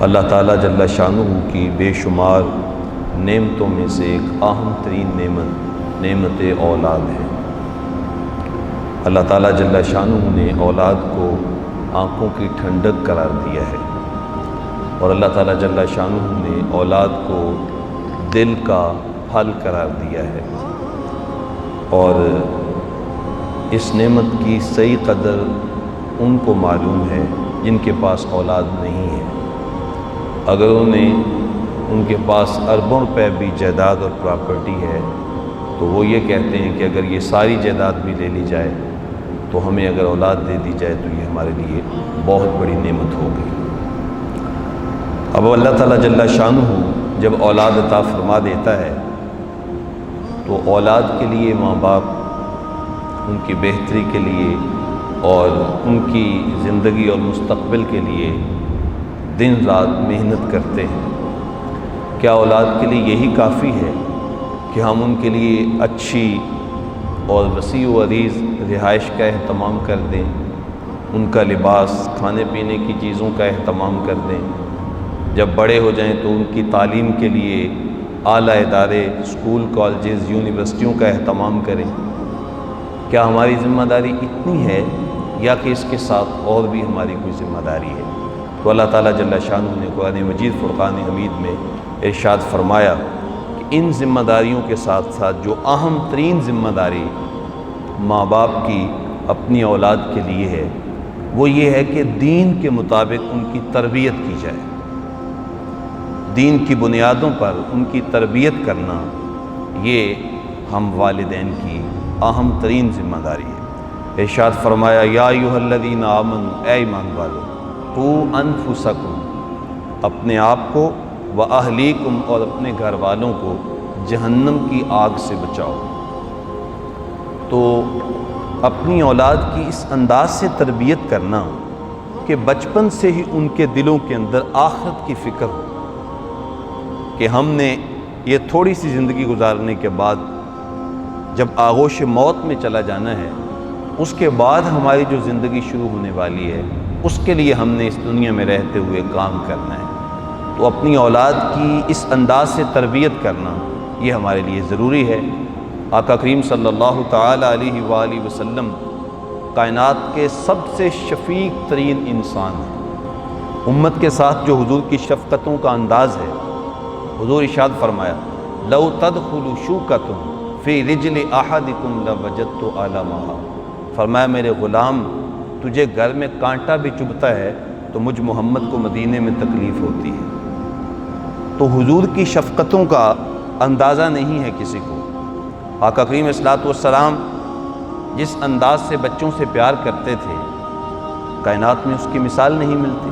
اللہ تعالیٰ جل شانہ کی بے شمار نعمتوں میں سے ایک اہم ترین نعمت اولاد ہے۔ اللہ تعالیٰ جل شانہ نے اولاد کو آنکھوں کی ٹھنڈک قرار دیا ہے، اور اللہ تعالیٰ جل شانہ نے اولاد کو دل کا پھل قرار دیا ہے، اور اس نعمت کی صحیح قدر ان کو معلوم ہے جن کے پاس اولاد نہیں ہے۔ اگر ان کے پاس اربوں روپے بھی جائیداد اور پراپرٹی ہے تو وہ یہ کہتے ہیں کہ اگر یہ ساری جائیداد بھی لے لی جائے تو ہمیں اگر اولاد دے دی جائے تو یہ ہمارے لیے بہت بڑی نعمت ہوگی۔ اب اللہ تعالیٰ جل شانہ جب اولاد عطا فرما دیتا ہے تو اولاد کے لیے ماں باپ ان کی بہتری کے لیے اور ان کی زندگی اور مستقبل کے لیے دن رات محنت کرتے ہیں۔ کیا اولاد کے لیے یہی کافی ہے کہ ہم ان کے لیے اچھی اور وسیع و عریض رہائش کا اہتمام کر دیں، ان کا لباس، کھانے پینے کی چیزوں کا اہتمام کر دیں، جب بڑے ہو جائیں تو ان کی تعلیم کے لیے اعلیٰ ادارے، اسکول، کالجز، یونیورسٹیوں کا اہتمام کریں؟ کیا ہماری ذمہ داری اتنی ہے یا کہ اس کے ساتھ اور بھی ہماری کوئی ذمہ داری ہے؟ تو اللہ تعالیٰ جل شانہ نے قرآن مجید فرقان حمید میں ارشاد فرمایا کہ ان ذمہ داریوں کے ساتھ ساتھ جو اہم ترین ذمہ داری ماں باپ کی اپنی اولاد کے لیے ہے وہ یہ ہے کہ دین کے مطابق ان کی تربیت کی جائے۔ دین کی بنیادوں پر ان کی تربیت کرنا یہ ہم والدین کی اہم ترین ذمہ داری ہے۔ ارشاد فرمایا یا ایھا الذین آمنوا، اے ایمان والو، قوا انفسکم، اپنے آپ کو، واہلیکم، اور اپنے گھر والوں کو جہنم کی آگ سے بچاؤ۔ تو اپنی اولاد کی اس انداز سے تربیت کرنا کہ بچپن سے ہی ان کے دلوں کے اندر آخرت کی فکر ہو کہ ہم نے یہ تھوڑی سی زندگی گزارنے کے بعد جب آغوش موت میں چلا جانا ہے، اس کے بعد ہماری جو زندگی شروع ہونے والی ہے اس کے لیے ہم نے اس دنیا میں رہتے ہوئے کام کرنا ہے۔ تو اپنی اولاد کی اس انداز سے تربیت کرنا یہ ہمارے لیے ضروری ہے۔ آقا کریم صلی اللہ تعالی علیہ وآلہ وسلم کائنات کے سب سے شفیق ترین انسان ہیں۔ امت کے ساتھ جو حضور کی شفقتوں کا انداز ہے، حضور ارشاد فرمایا لو تدخل شوکۃ فی رجل احدکم لوجدت علامہا، فرمایا میرے غلام، تجھے گھر میں کانٹا بھی چبھتا ہے تو مجھ محمد کو مدینے میں تکلیف ہوتی ہے۔ تو حضور کی شفقتوں کا اندازہ نہیں ہے کسی کو۔ آقا کریم صلوات والسلام جس انداز سے بچوں سے پیار کرتے تھے، کائنات میں اس کی مثال نہیں ملتی۔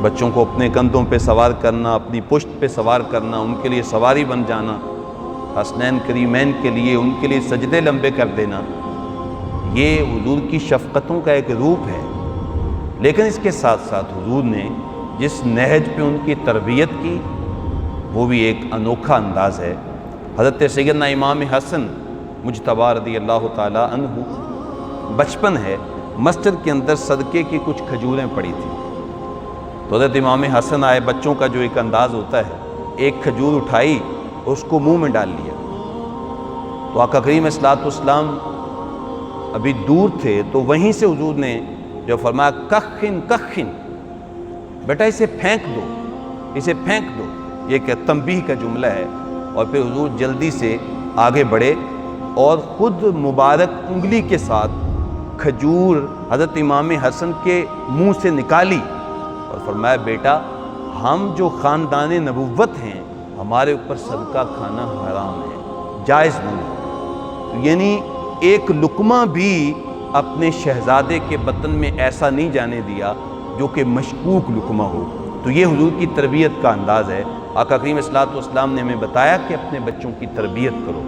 بچوں کو اپنے کندھوں پہ سوار کرنا، اپنی پشت پہ سوار کرنا، ان کے لیے سواری بن جانا، حسنین کریمین کے لیے ان کے لیے سجدے لمبے کر دینا، یہ حضور کی شفقتوں کا ایک روپ ہے۔ لیکن اس کے ساتھ ساتھ حضور نے جس نہج پہ ان کی تربیت کی وہ بھی ایک انوکھا انداز ہے۔ حضرت سیدنا امام حسن مجتبی رضی اللہ تعالیٰ عنہ، بچپن ہے، مسجد کے اندر صدقے کی کچھ کھجوریں پڑی تھیں، تو حضرت امام حسن آئے۔ بچوں کا جو ایک انداز ہوتا ہے، ایک کھجور اٹھائی اور اس کو منہ میں ڈال لیا۔ تو آقا کریم صلی اللہ علیہ وسلم ابھی دور تھے تو وہیں سے حضور نے جو فرمایا کخن کخن، بیٹا اسے پھینک دو، اسے پھینک دو، یہ کہ تنبیہ کا جملہ ہے۔ اور پھر حضور جلدی سے آگے بڑھے اور خود مبارک انگلی کے ساتھ کھجور حضرت امام حسن کے منہ سے نکالی اور فرمایا بیٹا، ہم جو خاندان نبوت ہیں ہمارے اوپر صدقہ کھانا حرام ہے، جائز نہیں۔ یعنی ایک لقمہ بھی اپنے شہزادے کے بطن میں ایسا نہیں جانے دیا جو کہ مشکوک لقمہ ہو۔ تو یہ حضور کی تربیت کا انداز ہے۔ آقا کریم صلی اللہ علیہ وسلم نے ہمیں بتایا کہ اپنے بچوں کی تربیت کرو۔